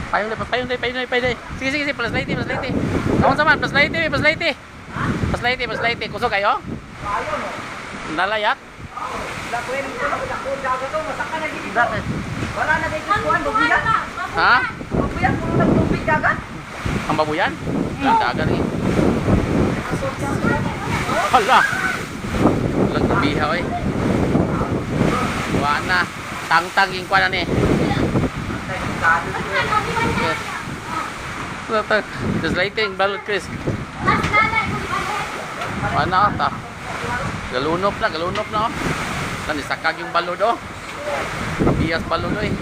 Payong day. Sige, plus light. Kamu sama, plus light. Plus light. Kusog kayo? Ayaw no. Nalayat? Wala ko yung dagat to, masaka na gini. Bakit? Wala na dito kuan, babuyan. Ha? Babuyan, puro nagtubig dagat. Ang babuyan? Ang dagat eh. Hala! Walang kubihaw eh. Wala na. Tang-tang yung kuwanan eh. Yes. Just lighting, balot Chris. Wala na ta. Galunop na oh. Nisakag yung balod oh. Bias balod oh eh.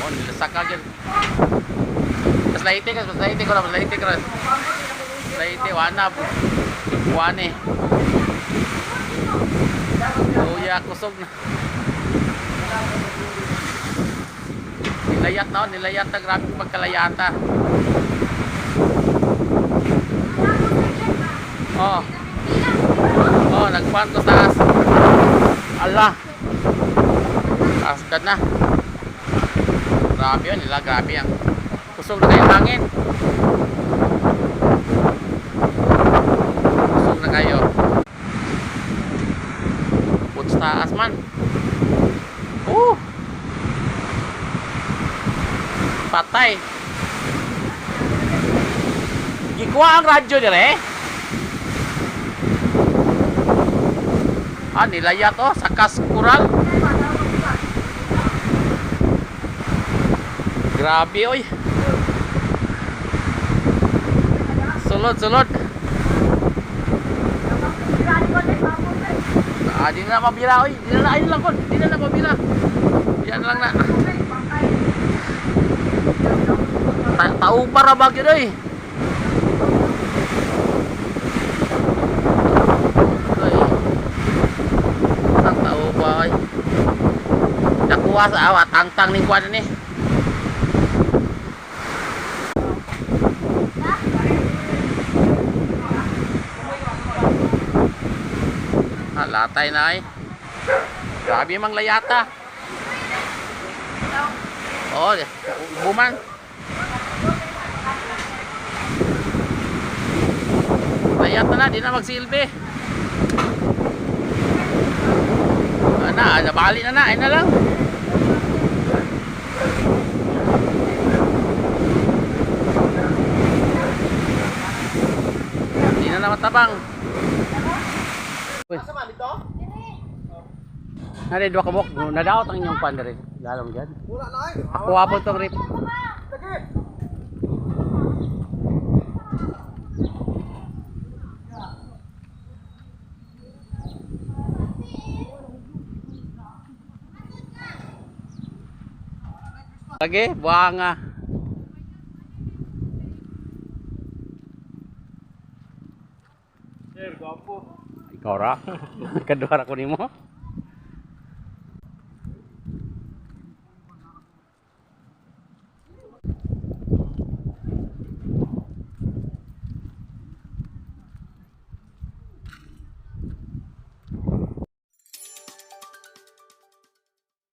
Oh, nilasakag yun. Just lighting ko. Lighting, wana. Buwan eh. Luya, kusog na. Nilayat na grabe pagkalayata. Oh, nagpuan ko sa taas. Allah. Taas ka na. Grabe yun, grabe yan. Kusog na kayo hangin. Kusog na kayo. Puts taas man. Patay. Gikuha ang radyo dire. Nilayat oh, sa kaskural. Grabe oy. Sulod. Di na mabira oy. Di na mabira. Yan lang na. Tahu para bagi oy. Nakuha sa awa, tang-tang ning kuwan ni. Latay na ay. Grabe mang layata. Oh, buman. Layata na, di na magsilbi. Nabali na. Ayun na lang. Hindi na matabang. Sama dito? Nari dua kabok. Nadaot ang inyong pan diri. Lalong dyan. Wala na ay. Ako wabot tong rip. Lagi, buanga. Sir, gwapo. Ikaw ra. Kadua ra ko nimo.